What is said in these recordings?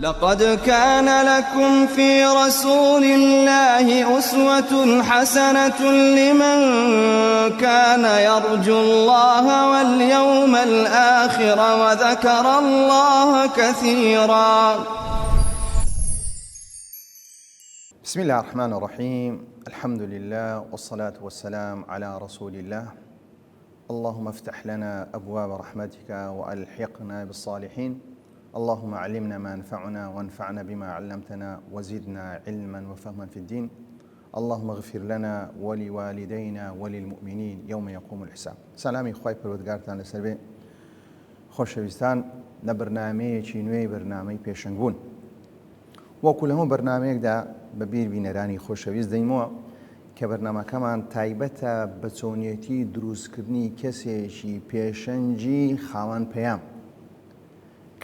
لقد كان لكم في رسول الله أسوة حسنة لمن كان يرجو الله واليوم الآخر وذكر الله كثيرا. بسم الله الرحمن الرحيم. الحمد لله والصلاة والسلام على رسول الله. اللهم افتح لنا أبواب رحمتك وألحقنا بالصالحين. اللهم علمنا ما ينفعنا وانفعنا بما علمتنا وزدنا علما وفهما في الدين. اللهم اغفر لنا ولوالدينا وللمؤمنين يوم يقوم الحساب. سلامي خواهی پروردگارتان لەسەر بێ. خۆشەویستان، لە بەرنامەیەکی نوێی بەرنامەی پێشەنگبوون. وەکو لە هەموو بەرنامەیەکدا بە بیر بینەرانی خۆشەویست دەینەوە کە بەرنامەکەمان تایبەتە بە چۆنیەتی دروستکردنی کەسێکی پێشەنگی خاوەن پەیام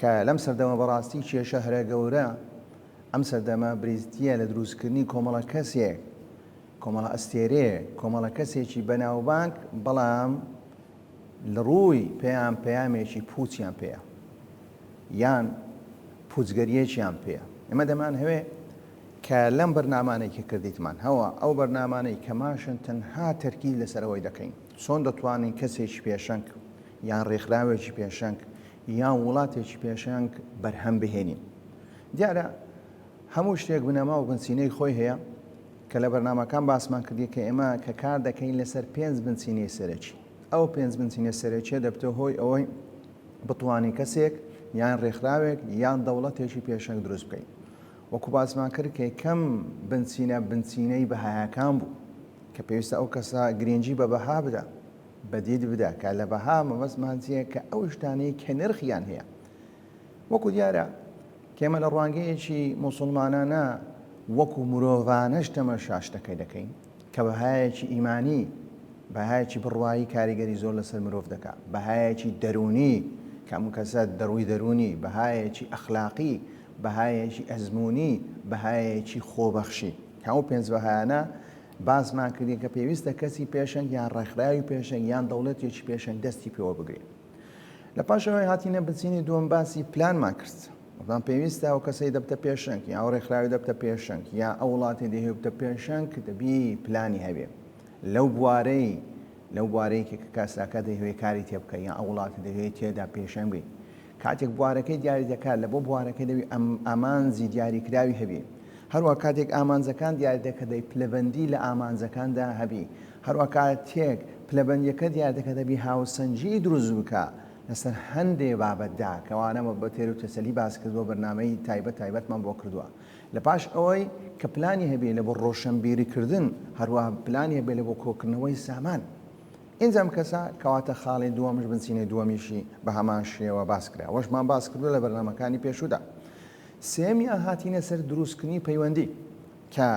کە لەم سەردەمە بەڕاستی کێشە هەرە گەورە. ئەم سەردەمە بریتیە لە دروستکردنی کۆمەڵە کەسێک، کۆمەڵە ئەستێرەیە، کۆمەڵە کەسێکی بەناوبانگ، بەڵام لە ڕووی پەیامێکی پوچیان پێیە یان پوچگەریەکیان پێیە. ئێمە دەمان هەوێ کە لەم بەرنامانەی کە کردیتمان هەوە، ئەو بەرنامانەی کە ماشن تەنها تەرکیز لەسەرەوەی دەکەین چۆن دەتوانین کەسێکی پێشەنگ یان ڕێکخراوێکی پێشەنگ یان وڵاتێکی پێشەنگ بەرهەم بهێنین. دیارە هەموو شتێک بنەما و بنچینەی خۆی هەیە کە لە بەرنامەکان باسمان کردی کە ئێمە کە کار دەکەین لەسەر 5 بنچینەی سەرەکی. ئەو 5 بنچینە سەرەکیە دەبتە هۆی ئەوەی بتوانین کەسێک یان ڕێکخراوێک یان دەوڵەتێکی پێشەنگ دروست بکەین. وەکو باسمان کرد کە کەم بنچینەی بەهایەکان بوو کە پێویستە ئەو کەسە گرنگی بە بەها بدە، بەدید بدا کە لە بەها مەبەستمان چییە کە ئەو شتانەی کە نرخیان هەیە. وەکو دیارە کێمە لە ڕوانگەیەکی موسڵمانانە وەکو مرۆڤانەش تەمەشا شتەکەی دەکەین کە بەهایەکی ئیمانی، بەهایەکی بڕوایی کاریگەری زۆر لەسەر مرۆڤ دەکات، بەهایەکی دەرونی کە ئەم کەسە دەڕووی دەرونی، بەهایەکی ئەخلاقی، بەهایەکی ئەزمموی، بەهایەکی خۆبەخشی. کە ئەو 5 بەهایانە باسمان کردی کە پێویستە کەسی پێشەنگ یان ڕێکخراوی پێشەنگ یان دەوڵەتێکی پێشەنگ دەستی پێوە بگرێت. لە پاشەوەی هاتینە بنچینی دووەم باسی پلانمان کرد. وەڵام پێویستە ئەو کەسەی دەبتە پێشەنگ یا ئەو ڕێکخراوی دەبتە پێشەنگ یا ئەو وڵاتی دەهێ بتە پێشەنگ دەبی پلانی هەبێ لەو بوارەی کە کاساکە دەهوێت کاری تێ بکە یان ئەو وڵاتی دەهوێت تێدا پێشەنگ بێت. کاتێک بوارەکەی دیاری دەکات لە بۆ بوارەکەی دەوی ئامانجی دیاریکراوی هەبێ. هەروە کاتێک ئامانجەکان دیاری دەکە دەی پلەبەندی لە ئامانجەکاندا هەبی. هەروە کاتێک پلەبەندیەکە دیاری دەکە دەبی هاوسەنجی دروست بکە لەسەر هەندێ بابەتدا کەوانەمە بە تێر و تەسەلی باس کردووە بەرنامەی تایبەتمان بۆ کردووە. لە پاش ئەوەی کە پلانی هەبێ لە بۆ ڕۆشنبیریکردن، هەروە پلانی هەبێ لە بۆ کۆکردنەوەی سامان. ئینجام کەسە کەواتە خاڵی دووەمش بنچینەی دووەمیشی بە هەمان شێوە باس کرا. وەشمان باس کردو لە بەرنامەکانی پێشوودا. سێمیان هاتینە سەر دروستکردنی پەیوەندی کە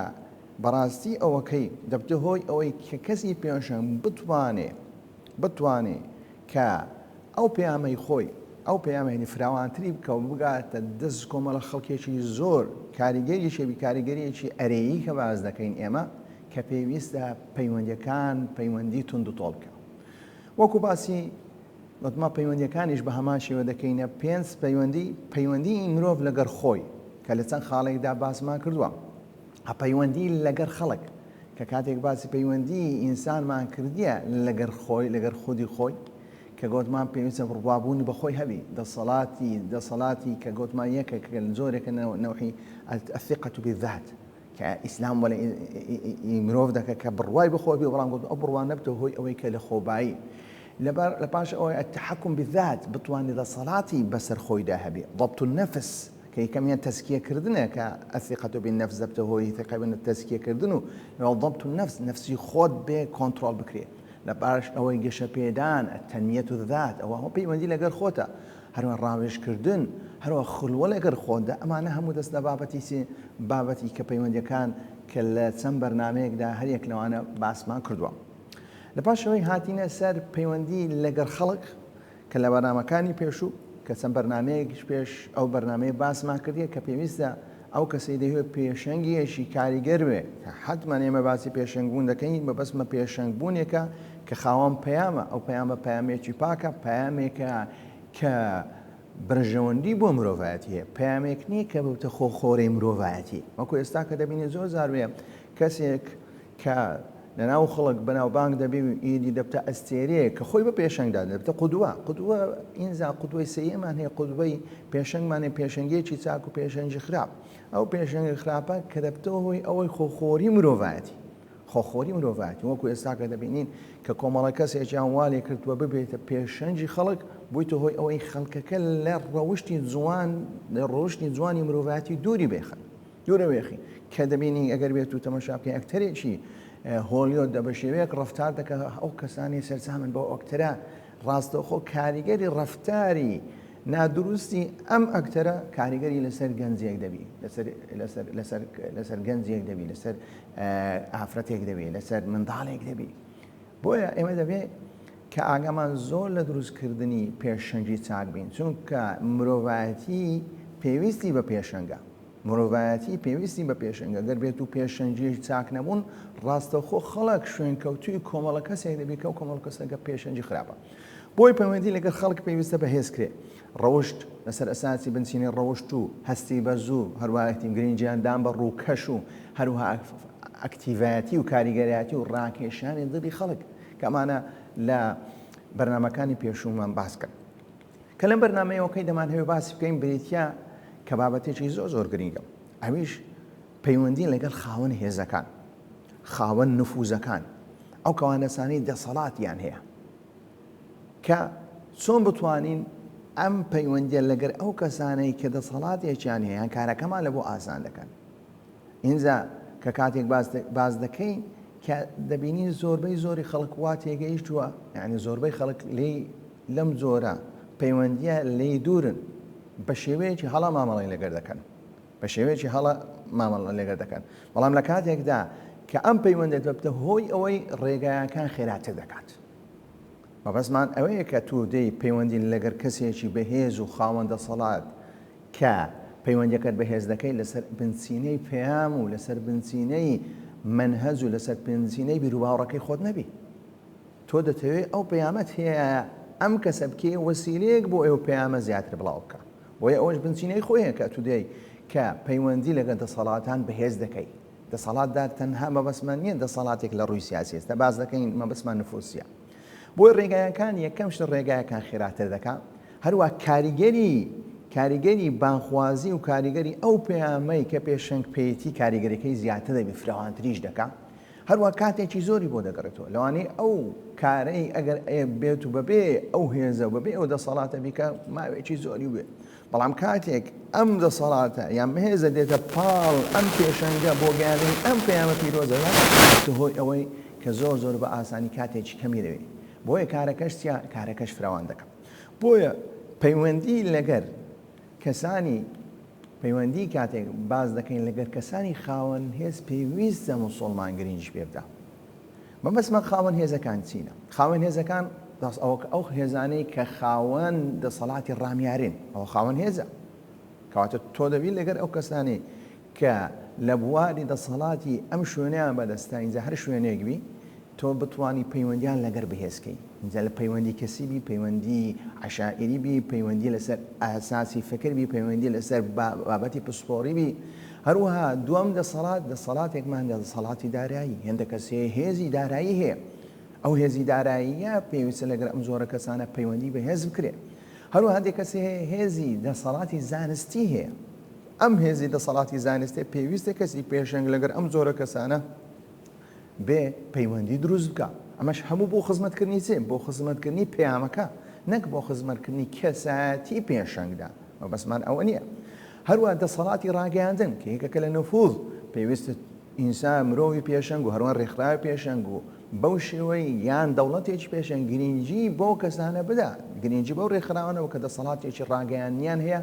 بەڕاستی ئەوەکەی دەبتە هۆی ئەوەی کە کەسی پێشەنگ بتوانێ کە ئەو پەیامەی خۆی، ئەو پەیامێنی فراوانتری بکە و بگاتە دەست کۆمەڵە خەڵکێکی زۆر کاریگەری شێبی کاریگەریەکی ئەرێیی کە باز دەکەین ئێمە کە پێویستە پەیوەندی تونند و تۆڵ بکە. وەکو باسی وەتما پەیوەندیەکانیش بە هەمان شێوە دەکەینە 5 پەیوەندی مرۆڤ لەگەر خۆی کە لە چەند خاڵێکدا باسمان کردووە. پەیوەندی لەگەر خەڵک کە کاتێک باسی پەیوەندی ئینسانمان کردیە لەگەر خودی خۆی کە گوتمان پێویستە بڕوابوونی بەخۆی هەبی، دەسەڵاتی کە گوتمان یەکە زۆرێکە نەوحی الثقة بالذات کە ئیسلام وەلا مرۆڤ دەکە کە بڕوای بخۆی بێ، بەڵام گوت ئەو بڕوان نەبتە هۆی ئەوەی کە لە خۆبایی. لە پاش ئەوەی التحكم بالذات بتوانێت دەسەڵاتی بەسەر خۆیدا هەبێ. ضبط النفس کە یەکەمیان تەزکیەکردنە کە الثقة بالنفس دەبتە هۆی ثقة تەزکیەکردن و ضبط النفس نفسی خۆت بێ کۆنتڕۆڵ بکرێت. لە پاش ئەوەی گەشە پێدان التەنمیەة الذات ئەوە پەیوەندی لەگەر خۆتە، هەروە ڕاوێژکردن، هەروە خولوە لەگەر خۆتدا. ئەمانە هەموو دەست لە بابەتی کە پەیوەندیەکان کە لە چەند بەرنامەیەکدا هەرێک لەوانە باسمان کردووە. لە پاشەوەی هاتینە سەر پەیوەندی لەگەر خەڵک کە لە بەرنامەکانی پێشوو کە چەند بەرنامەیەکیش پێش ئەو بەرنامەیە باسمان کردیە کە پێویستە ئەو کەسەی دەیەوێت پێشەنگیەشی کاریگەر بێ. حتمما ئێمە باسی پێشەنگبوون دەکەین بە بەسمە پێشەنگبوونێکە کە خاوەن پەیامە. ئەو پەیامە پەیامێکی پاکە، پەیامێکە کە بەرژەوەندی بۆ مرۆڤایەتی هەیە، پامێک نییە کە بوتە خۆخۆری مرۆڤایەتی. وەکو ئێستا کە دەبینی زۆر زاروێ کەسێک کە لەناو خەڵک بەناوبانگ دەبێ و ئیدی دەبتە ئەستێرەیە کە خۆی بە پێشەنگدا دەبتە قودوە ئینجا قودوەی سەیەمان هەیە، قودوەی پێشەنگمانێ پێشەنگێکی چاک و پێشەنگی خراپ. ئەو پێشەنگی خراپە کە دەبتەوە هۆی ئەوەی خۆخۆری مرۆڤایەتی، خۆخۆری مرۆڤایەتی. وەکو ئێستا کە دەبینین کە کۆمەڵە کەسێکیان والێ کردووە ببێتە پێشەنگی خەڵک بوویتە هۆی ئەوەی خەڵکەکە لە ڕەوشتی جوانی مرۆڤایەتی دووری بێخن، دوورە وێخی. کە دەبینی ئەگەر بێت و تەماشاکەی ئەکتەرێکی هۆلیۆد بە شێوەیەک ڕەفتار دەکە ئەو کەسانی سەرجەمن بۆ ئەکتەرە ڕاستەوخۆ کاریگەری ڕەفتاری نادروستی ئەم ئەکتەرە کاریگەری لەسەر گەنجێک دەبی، لەسەر گەنجێک دەبی، لەسەر ئافرەتێک دەبی، لەسەر منداڵێک دەبی. بۆیە ئێمە دەبێت کە ئاگامان زۆر لە دروستکردنی پێشەنگی چاک بین، چونکە مرۆڤایەتی پێویستی بە پێشەنگە، مرۆڤایەتی پێویستی بە پێشەنگە. گەر بێت و پێشەنگی چاک نەبوون ڕاستەوخۆ خەڵک شوێن کەوتوی کۆمەڵە کەسێک دەبێت کە و کۆمەڵ کەسەکە پێشەنگی خراپە. بۆی پەیوەندی لەگەر خەڵک پێویستە بەهێزکرێ، ڕەوشت لەسەر ئەساسی بنچینی ڕەوشت و هەستی بەرزوو، هەروایەتی گرنگیاندان بە ڕووکەش و هەروها ئەکتیڤایەتی و کاریگەریاتی و ڕاکێشانی دڵی خەڵک کە ئەمانە لە بەرنامەکانی پێشوومان باس کرد. کە لەم بەرنامەیەوەکەی دەمان هەوێ باسی بکەین بریتیا کە بابەتێکی زۆر گرنگە، ئەویش پەیوەندی لەگەڵ خاوەن هێزەکان، خاوەن نفوزەکان، ئەو کەوانەسانەی دەسەڵاتیان هەیە کە چۆن بتوانین ئەم پەیوەندیە لەگەر ئەو کەسانەی کە دەسەڵاتێکیان هەیە کارەکەمان لە بۆ ئاسان دەکەن. ئینجا کە کاتێک باز دەکەین کە دەبینی زۆربەی زۆری خەڵک وا تێگەیشتووە، یعنی زۆربەی خەڵک لەم جۆرە پەیوەندیە لێی دوورن، بە شێوەیەکی هەڵا مامەڵی لەگەر دەکەن، بە شێوەیەکی هەڵا مامەڵە لەگەر دەکەن. بەڵام لە کاتێکدا کە ئەم پەیوەندێت بەبتە هۆی ئەوەی ڕێگایەکان خێراتر دەکات. مەبەستمان ئەوەیە کە تو دەی پەیوەندی لەگەر کەسێکی بەهێز و خاوەن دەسەڵات کە پەیوەندیەکەت بەهێز دەکەی لەسەر بنچینەی پەیام و لەسەر بنچینەی منهەج و لەسەر بنچینەی بیرروباوەڕەکەی خۆت نەبی. تۆ دەتەوێت ئەو پەیامەت هەیە ئەم کەسە بکێ وەسیلەیەک بۆ ئێوە پەیامە زیاتر بڵاو بکە. بۆیە ئەوەش بنچینەی خۆیە کە تو دەی کە پەیوەندی لەگەڵ دەسەڵاتان بەهێز دەکەی. دەسەڵاتدار تەنها مەبەسمان نییە دەسەڵاتێک لە ڕووی سیاسی ئێستا باز دەکەین مەبەسمان نفوسیە. بۆی ڕێگایەکان یەکەم شت ڕێگایەکان خێراتر دەکات، هەروە کاریگەری بانخوازی و کاریگەری ئەو پەیامەی کە پێشەنگ پێیەتی کاریگەریەکەی زیاتر دەبی فراوانتریش دەکات، هەروە کاتێکی زۆری بۆ دەگەڕێتەوە. لەوانەیە ئەو کارەی ئەگەر بێت و بەبێ ئەو هێزە و بەبێ ئەو دەسەڵاتە بیکە ماوێکی زۆری بێت. بەڵام کاتێک ئەم دەسەڵاتە یان هێزە دێتە پاڵ ئەم پێشەنگە بۆ گەیاندنی ئەم پەیامە پیرۆزەدا هۆی ئەوەی کە زۆر بە ئاسانی کاتێکی کەمی دەوێت. بۆیە کارەکەش فراوان دەکەم. بۆیە پەیوەندی لەگەر کەسانی پەیوەندی کاتێک باز دەکەین لەگەر کەسانی خاوەن هێز پێویستە موسڵمان گرنگش پێ بدە. مەبەستمان خاوەن هێزەکان چینە؟ خاوەن هێزەکان ئەو هێزانەی کە خاوەن دەسەڵاتی ڕامیارین، ئەوە خاوەن هێزە. کەواتە تۆ دەبی لەگەر ئەو کەسانی کە لە بواری دەسەڵاتی ئەم شوێنیان بەدەستا ئینجا هەر شوێنێک بی تۆ بتوانی پەیوەندیان لەگەر بەهێزکەی. اینجا لە پەیوەندی کەسیبی، پەیوەندی عەشائیری بی، پەیوەندی لەسەر ئاساسی فکر بی، پەیوەندی لەسەر بابەتی پسپۆڕی بی. هەروەها دووەم دەسەڵاتێکمان دەسەڵاتی دارایی، هێندە کەسێ هێزی دارایی هەیە. ئەو هێزی داراییە پێویستە لەگەر ئەم زۆرە کەسانە پەیوەندی بەهێز بکرێت. هەروەها هەندێک کەسێ هێزی دەسەڵاتی زانستی هەیە. ئەم هێزی دەسەڵاتی زانستی پێویستە کەسی پێشەنگ لەگەر ئەم زۆرە کەسانە بێ پەیوەندی دروست بکە. ئەمەش هەموو بۆ خزمەتکردنی چێ؟ بۆ خزمەتکردنی پەیامەکە، نەک بۆ خزمەتکردنی کەسایەتی پێشەنگدا. مەبەستمان ئەوە نییە. هەروە دەسەڵاتی ڕاگەیاندن کە یەکێکە لە نفوذ پێویستە ئینسان مرۆڤی پێشەنگ و هەروە ڕێکخراوی پێشەنگ و بەو شێوەی یان دەوڵەتێکی پێشەنگ گرنگی بۆ کەسانە بدا، گرنگی بەو ڕێکخراوانەوە کە دەسەڵاتێکی ڕاگەیانیان هەیە.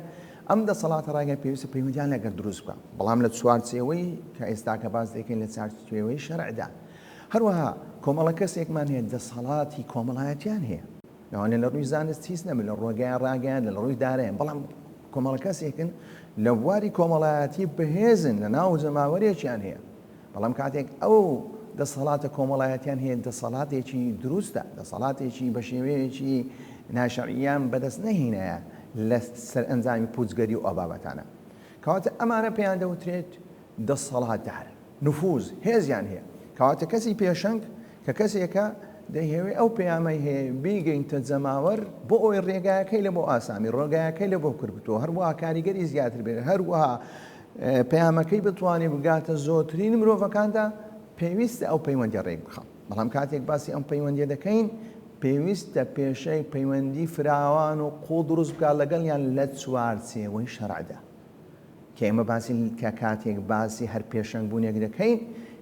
ئەم دەسەڵاتە ڕاگەیان پێویستە پەیوەندیان لەگەر دروست بکە، بەڵام لە چوارچێوەی کە ئێستا کە باز دەکەین لە چوارچێوەی شەرعدا. هەروەها کۆمەڵە کەسێکمان هەیە دەسەڵاتی کۆمەڵایەتیان هەیە، لەوانێ لە ڕووی زانست هیچ نەبێت، لە ڕۆگەیان ڕاگەیان لە ڕووی دارەیان، بەڵام کۆمەڵە کەسێکن لە بواری کۆمەڵایەتی بەهێزن لە ناو جەماوەرێکیان هەیە. بەڵام کاتێک ئەو دەسەڵاتە کۆمەڵایەتیان هەیە دەسەڵاتێکی دروستە، دەسەڵاتێکی بە شێوەیەکی ناشەرعیان بەدەست نەهێنایە، لە سەرئەنجامی پوچگەری و ئابابەتانە کەواتە ئەمانە پێیان دەوترێت دەسەڵاتدار نفوز هێزیان هەیە کەواتە کەسی پێشەنگ کە کەسێکە دەیهێوێ ئەو پەیامەی هەیە بیگەینتە جەماوەر بۆ ئەوی ڕێگایەکەی لە بۆ ئاسامی ڕێگایەکەی لە بۆ کردبتەوە هەروەها کاریگەری زیاتر بێت هەروەها پەیامەکەی بتوانێت بگاتە زۆرترین مرۆڤەکاندا پێویستە ئەو پەیوەندی ڕێک بخەم بەڵام کاتێک باسی ئەم پەیوەندی دەکەین پێویستە پێشەی پەیوەندی فراوان و قوڵ دروست بکات لەگەڵیان لە چوارچێوەی شەرعدا کە ئێمە باسی کە کاتێک باسی هەر پێشەنگبوونێک دەکەین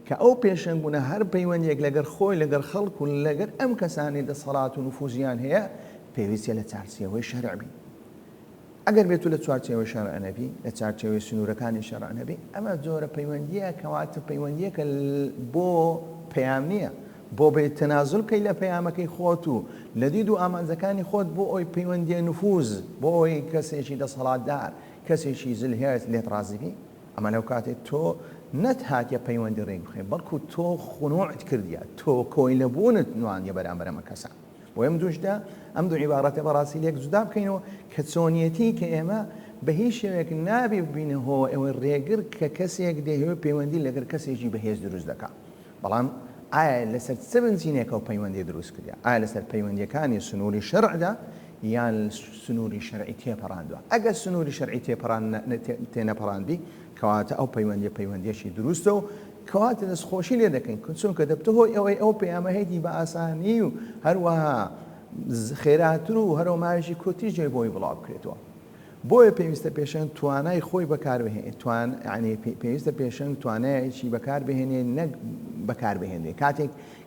کە ئەو پێشەنگبوونە هەر پەیوەندێک لەگەر خۆی لەگەر خەڵک و لەگەر ئەم کەسانی دەسەڵات و نفوزیان هەیە پێویستە لە چارچێوەی شەرع بین ئەگەر بێت لە چوارچێوەی شەرع نەبی لە چارچێوەی سنوورەکانی شەرع نەبی ئەمە جۆرە پەیوەندیە کەواتە پەیوەندیەکە بۆ پەیام نییە بۆ بێت تەنازل بکەی لە پەیامەکەی خۆت و لە دید و ئامانجەکانی خۆت بۆ ئەوی پەیوەندیە نفوز بۆ ئەوی کەسێکی دەسەڵاتدار کەسێکی زلهێت لێت ڕازیبی ئەمە لەو کاتێک تۆ نەتهاتە پەیوەندی ڕێک بخێ بەڵکو تۆ خونوعت کردیە تۆ کۆی لەبوونت نوانیە بەرامبەر ئەمە کەسە بۆ ئەم دووشدا ئەم دوو عیبارەتە بەڕاستی لێک جودا بکەینەوە کە چۆنیەتی کە ئێمە بە هیچ شێوێک نابێ ببینە هۆ ئەوەی ڕێگر کە کەسێک دەهێوێت پەیوەندی لەگەر کەسێکی بەهێز دروست دەکات بەڵام ئایا لەسەر چ بنچینێکە و پەیوەندی دروست کردیا ئایا لەسەر پەیوەندیەکانی سنووری شەرعدا یان سنووری شەرعی تێپەڕاندووە ئەگەر سنووری شەرعی تێنەپەڕاندی کەواتە ئەو پەیوەندیەکی دروستە و کەواتە دەستخۆشی لێ دەکەین چونکە دەبتە هۆی ئەوەی ئەو پەیامەهەیەی بە ئاسانی و هەروەها خێراتر و هەرو ماوێکی کورتی جێ بۆی بڵاو بکرێتەوە بۆیە پێویستە پێشەنگ توانای خۆی بەکاربهێنێت پێویستە پێشەنگ توانایەکی بەکاربهێنێ نەک بەکاربهێنێ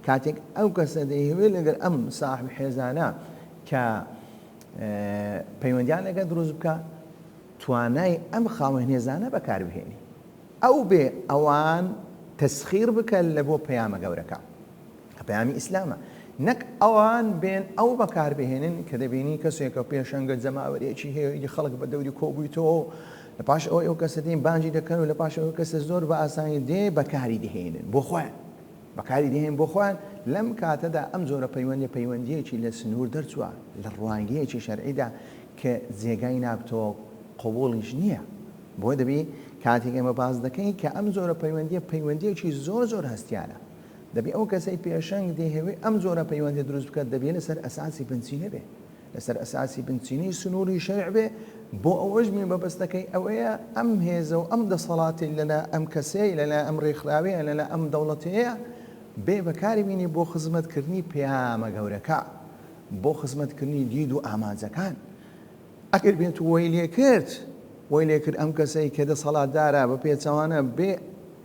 کاتێک ئەو کەسە دەیهوێت لەگەر ئەم ساحب حێزانە کە پەیوەندیان لەگە دروست بکە توانای ئەم خاوەن هێزانە بەکاربهێنی ئەو بێ ئەوان تەسخیر بکەن لە بۆ پەیامە گەورەکە پەیامی ئیسلامە نەک ئەوان بێن ئەو بەکاربهێنن کە دەبینی کەسێکە پێشەنگە جەماوەریەکی هەیە خەڵک بە دەوری کۆبوویتەوە لە پاش ئەو کەسە دێن بانجی دەکەن و لە پاش ئەو کەسە زۆر بە ئاسانی دێ بەکاری دەهێنن بۆ خۆیان بەکاری دەهێن بۆ خۆیان لەم کاتەدا ئەم جۆرە پەیوەندیەکی لە سنوور دەرچووە لە ڕوانگەیەکی شەرعیدا کە جێگای نابتەوە قبوڵیش نییە بۆ دەبی کاتێک ئێمە باز دەکەین کە ئەم جۆرە پەیوەندیەکی زۆر هەستیانە دەبی ئەو کەسەی پێشەنگ دەیهێوێت ئەم جۆرە پەیوەندی دروست بکات دەبێت لەسەر ئەساسی بنچینە بێ لەسەر ئەساسی بنچینی سنووری شەرع بێ بۆ ئەوەش می بەبەستەکەی ئەوەیە ئەم هێزە و ئەم دەسەڵاتی لەلا ئەم کەسەی لەلا ئەم ڕێکخراوەیە لەلا ئەم دەوڵەتەیە بێ بەکاری بینی بۆ خزمەتکردنی پەیامە گەورەکە بۆ خزمەتکردنی دید و ئامانجەکان ئەگەر بێت وەی لێ کرد ئەم کەسەی کە دەسەڵاتدارە بە پێچەوانە بێ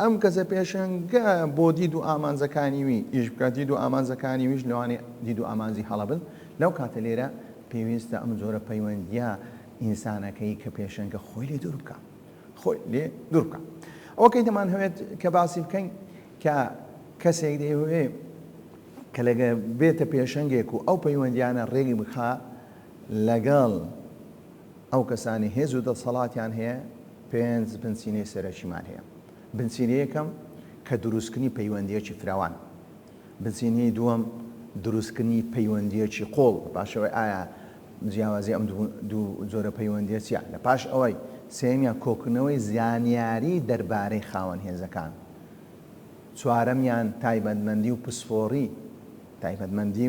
ئەم کەسە پێشەنگە بۆ دید و ئامانجەکانی وی ئیش بکات دید و ئامانجەکانی ویش لەوانێ دید و ئامانجی هەڵەبن لەو کاتە لێرە پێویستە ئەم جۆرە پەیوەندیە ئینسانەکەی کە پێشەنگە خۆی لێ دوور بکە ئەوەکەی دەمان هەوێت کە باسی بکەین کە کەسێک دەیەوێ کە لەگە بێتە پێشەنگێک و ئەو پەیوەندیانە ڕێگی بخا لەگەڵ ئەو کەسانی هێز و دەسەڵاتیان هەیە پێنج بنچینەی سەرەکیمان هەیە بنچینە یەکەم کە دروستکردنی پەیوەندیەکی فراوان بنچینەی دووەم دروستکردنی پەیوەندیەکی قۆڵ باشەوەی ئایا جیاوازی ئەم دوو جۆرە پەیوەندیە چیە لە پاش ئەوەی سێمیان کۆکردنەوەی زانیاری دەربارەی خاوەن هێزەکان چوارەمیان تایبەتمەندی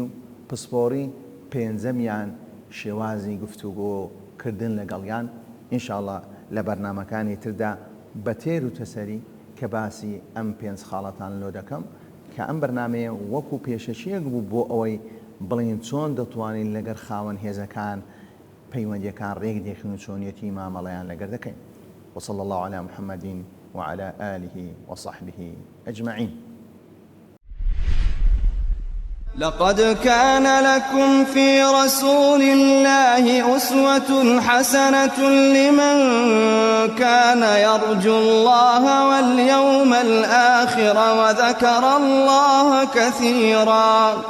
و پسپۆڕی پێنجەمیان شێوازی گفتوگۆکردن لەگەڵیان ئینشاءڵڵا لە بەرنامەکانی تردا بە تێر و تەسەری کە باسی ئەم پێنج خاڵەتان لۆ دەکەم کە ئەم بەرنامەیە وەکو پێشەشیەک بوو بۆ ئەوەی بڵین چۆن دەتوانین لەگەر خاوەن هێزەکان پەیوەندیەکان ڕێک دێخین و چۆنیەتی مامەڵەیان لەگەر دەکەین وصلى الله على محمد وعلى آله وصحبه أجمعين. لقد كان لكم في رسول الله أسوة حسنة لمن كان يرجو الله واليوم الآخر وذكر الله كثيرا.